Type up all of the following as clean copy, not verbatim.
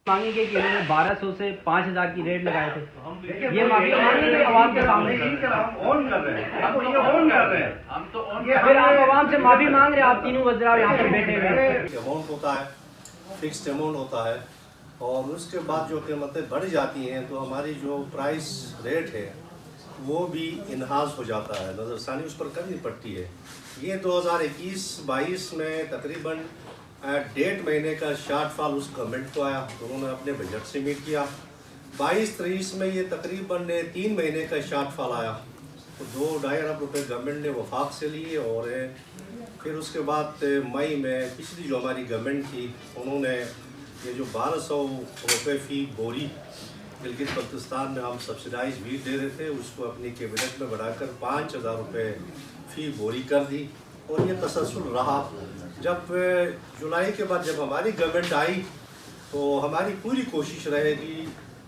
मांगी गई कि उन्होंने 1200 से 5000 की रेट लगाए थे। ये माफी मांगी गई आवाम के सामने। हम ऑन कर रहे हैं, हम तो ऑन कर रहे हैं, हम तो ऑन। फिर आप आवाम से माफी मांग रहे हैं, आप तीनों वज़ीर यहाँ पर बैठे हुए। अमाउंट होता है, फिक्स्ड अमाउंट होता है और उसके बाद जो कीमतें बढ़ जाती हैं तो हमारी जो प्राइस रेट है वो भी इन्हांस हो जाता है, नज़रसानी उस पर करनी पड़ती है। ये 2021-22 में तकरीबन 1.5 महीने का शॉर्टफॉल उस गवर्नमेंट को आया, तो उन्होंने अपने बजट से मीट किया। 22-23 में ये तकरीबन 3 महीने का शॉर्टफॉल आया, तो 2-2.5 अरब रुपये गवर्नमेंट ने वफाक से लिए। और फिर उसके बाद मई में पिछली जो हमारी गवर्नमेंट थी उन्होंने ये जो 1200 रुपये फ़ी बोरी गिलगित बल्तिस्तान में हम सब्सिडाइज भी दे रहे थे, उसको अपनी कैबिनेट में बढ़ाकर 5000 रुपये फ़ी बोरी कर दी। और ये तसलसल रहा। जब जुलाई के बाद जब हमारी गवर्नमेंट आई तो हमारी पूरी कोशिश रहेगी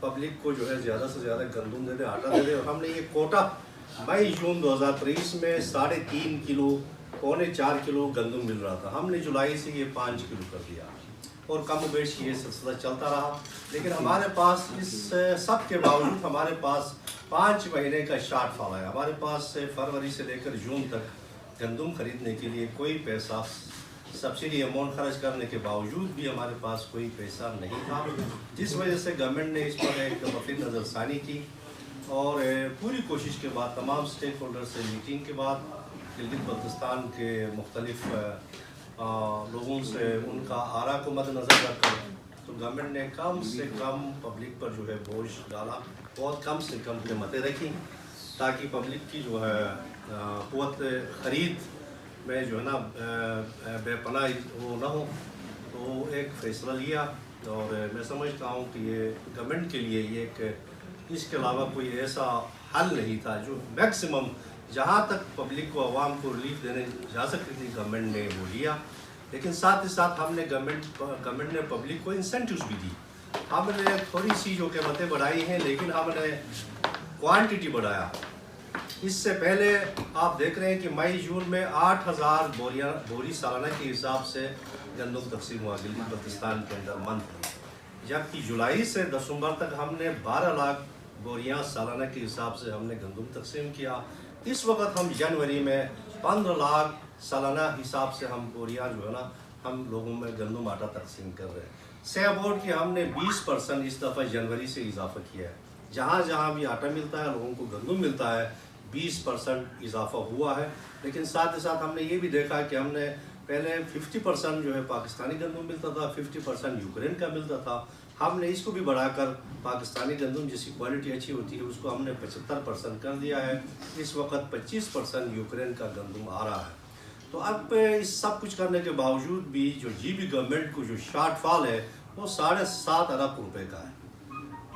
पब्लिक को जो है ज़्यादा से ज़्यादा गंदम दे दे, आटा दे दे। और हमने ये कोटा मई-जून 2023 में 3.5 किलो, 3.25 किलो गंदम मिल रहा था, हमने जुलाई से ये 5 किलो कर दिया और कम बेश ये सिलसिला चलता रहा। लेकिन हमारे पास इस सब के बावजूद हमारे पास 5 महीने का शॉर्टफॉल है। हमारे पास फरवरी से लेकर जून तक गंदम खरीदने के लिए कोई पैसा, सब्सिडी अमाउंट खर्च करने के बावजूद भी हमारे पास कोई पैसा नहीं था, जिस वजह से गवर्नमेंट ने इस पर एक मफीद नज़रसानी की। और पूरी कोशिश के बाद तमाम स्टेक होल्डर से मीटिंग के बाद गिलगित बल्तिस्तान के मुख्तलिफ लोगों से उनका आरा को मद्देनज़र रखकर तो गवर्नमेंट ने कम से कम पब्लिक पर जो है बोझ डाला, बहुत कम से कम कीमतें रखी ताकि पब्लिक की जो है क़ुव्वत ख़रीद में जो है ना बेपनाह वो ना हो। तो एक फ़ैसला लिया और मैं समझता हूँ कि ये गवर्नमेंट के लिए ये एक इसके अलावा कोई ऐसा हल नहीं था जो मैक्सिमम जहाँ तक पब्लिक को, आवाम को रिलीफ देने जा सकती थी, गवर्नमेंट ने वो लिया। लेकिन साथ ही साथ हमने गवर्नमेंट ने पब्लिक को इंसेंटिव्स भी दी। हमने थोड़ी सी जो कीमतें बढ़ाई हैं लेकिन हमने क्वांटिटी बढ़ाया। इससे पहले आप देख रहे हैं कि मई-जून में 8000 बोरी सालाना के हिसाब से गंदम तकसीम हुआ गिलगित बल्तिस्तान के अंदर मंथ, जबकि जुलाई से दिसंबर तक हमने 12 लाख बोरियां सालाना के हिसाब से हमने गंदम तकसीम किया। इस वक्त हम जनवरी में 15 लाख सालाना हिसाब से हम बोरियां जो है ना हम लोगों में गंदम आटा तकसीम कर रहे हैं। सेब बोर्ड की हमने 20% इस दफ़ा जनवरी से इजाफा किया है। जहाँ जहाँ भी आटा मिलता है, लोगों को गंदम मिलता है, 20% इजाफा हुआ है। लेकिन साथ ही साथ हमने ये भी देखा कि हमने पहले 50% जो है पाकिस्तानी गंदम मिलता था, 50% यूक्रेन का मिलता था। हमने इसको भी बढ़ाकर पाकिस्तानी गंदम जिसकी क्वालिटी अच्छी होती है उसको हमने 75% कर दिया है। इस वक्त 25% यूक्रेन का गंदम आ रहा है। तो अब इस सब कुछ करने के बावजूद भी जो जीबी गवर्नमेंट को जो शॉर्टफॉल है वो 7.5 अरब रुपये का है।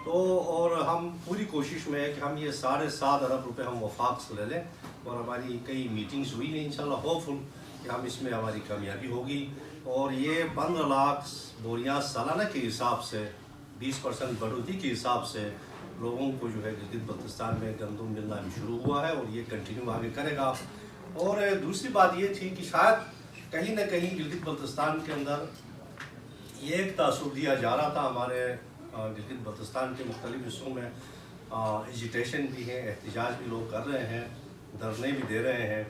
तो और हम पूरी कोशिश में है कि हम ये 7.5 अरब रुपये हम वफाक से ले लें। और हमारी कई मीटिंग्स हुई हैं, इंशाल्लाह होपफुल कि हम इसमें हमारी कामयाबी होगी। और ये 15 लाख बोरियां सालाना के हिसाब से 20% बढ़ोतरी के हिसाब से लोगों को जो है गिलगित बल्तिस्तान में गंदम मिलना भी शुरू हुआ है और ये कंटिन्यू आगे करेगा। और दूसरी बात ये थी कि शायद कहीं ना कहीं गिलगित बल्तिस्तान के अंदर ये एक तासुर दिया जा रहा था, हमारे गिलगित बल्तिस्तान के मुख्तलिफ हिस्सों में एजिटेशन भी है, एहतजाज भी लोग कर रहे हैं, धरने भी दे रहे हैं।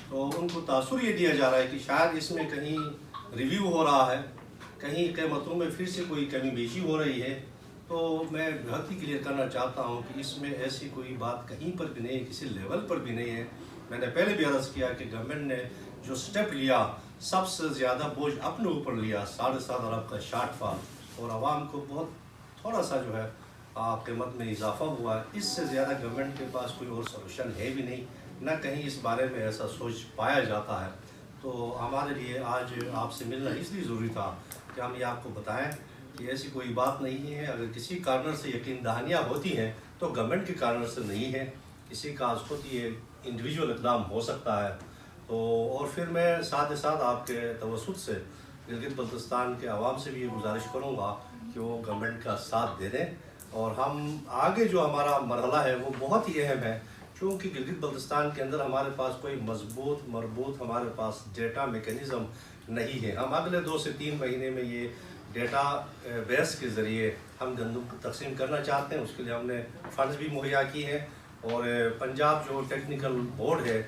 तो उनको तासुर ये दिया जा रहा है कि शायद इसमें कहीं रिव्यू हो रहा है, कहीं कीमतों में फिर से कोई कमी बेशी हो रही है। तो मैं बहुत ही क्लियर करना चाहता हूँ कि इसमें ऐसी कोई बात कहीं पर भी नहीं है, किसी लेवल पर भी नहीं है। मैंने पहले भी अर्ज़ किया कि गवर्नमेंट ने जो स्टेप लिया सबसे ज़्यादा बोझ अपने ऊपर लिया, 7.5 अरब का शॉर्टफॉल, और आवाम को बहुत थोड़ा सा जो है कीमत में इजाफा हुआ है। इससे ज़्यादा गवर्नमेंट के पास कोई और सलूशन है भी नहीं, ना कहीं इस बारे में ऐसा सोच पाया जाता है। तो हमारे लिए आज आपसे मिलना इसलिए ज़रूरी था कि हम ये आपको बताएं कि ऐसी कोई बात नहीं है। अगर किसी कारण से यकीन दहानियाँ होती हैं तो गवर्नमेंट के कारण से नहीं है, किसी का खुद ये इंडिविजुअल इक़दाम हो सकता है। तो और फिर मैं साथ ही साथ आपके तवस्सुत से गिलगित बल्तिस्तान के अवाम से भी ये गुजारिश करूँगा कि वो गवर्नमेंट का साथ दे दें। और हम आगे जो हमारा मरहला है वो बहुत ही अहम है, क्योंकि गिलगित बल्तिस्तान के अंदर हमारे पास कोई मरबूत हमारे पास डेटा मेकनिज़म नहीं है। हम अगले 2 से 3 महीने में ये डेटा बेस के ज़रिए हम गंदम को तकसीम करना चाहते हैं। उसके लिए हमने फंड्स भी मुहैया किए हैं और पंजाब जो टेक्निकल बोर्ड है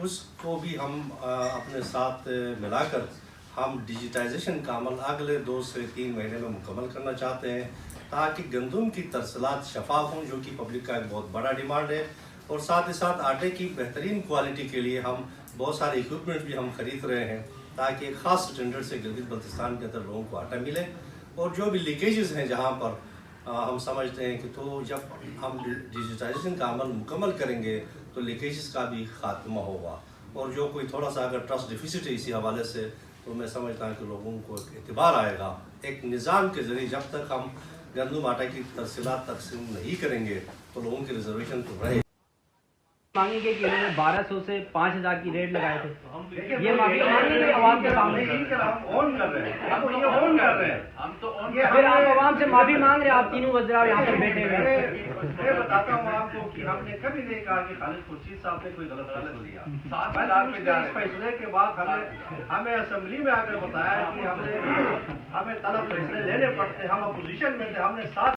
उसको भी हम अपने साथ मिलाकर हम डिजिटाइजेशन का अमल अगले 2 से 3 महीने में मुकम्मल करना चाहते हैं ताकि गंदम की तरसलात शफाफ हों, जो कि पब्लिक का एक बहुत बड़ा डिमांड है। और साथ ही साथ आटे की बेहतरीन क्वालिटी के लिए हम बहुत सारे इक्विपमेंट भी हम खरीद रहे हैं ताकि एक ख़ास स्टैंडर्ड से गिलगित बल्तिस्तान के अंदर लोगों को आटा मिले। और जो भी लीकेजेस हैं जहाँ पर हम समझते हैं कि तो जब हम डिजिटाइजेशन का अमल मुकम्मल करेंगे तो लीकेजेस का भी खात्मा होगा। और जो कोई थोड़ा सा अगर ट्रस्ट डिफिसिट है इसी हवाले से, तो मैं समझता हूँ कि लोगों को एक एतबार आएगा। एक निज़ाम के ज़रिए जब तक हम गंदम आटा की तरसीलात तकसीम नहीं करेंगे तो लोगों की रिजर्वेशन तो रहे। मांगेंगे कि उन्होंने 1200 से 5000 की रेट लगाए थे, ये माफी मांगेंगे आवाम के सामने। हम ऑन कर रहे हैं, हम तो ये ऑन कर रहे हैं, हम तो ऑन। फिर आप आवाम से माफी मांग रहे हैं, आप तीनों वज़ीर यहाँ पर बैठे हुए हैं। मैं बताता हूँ आपको कि हमने कभी नहीं कहा कि खालिद खुर्शीद साहब ने कोई गलत फैसला लिया। 7 लाख में इस फैसले के बाद हमें असेंबली में आकर बताया कि हमें तलब फैसले लेने पड़ते, हम अपोजिशन में थे, हमने 7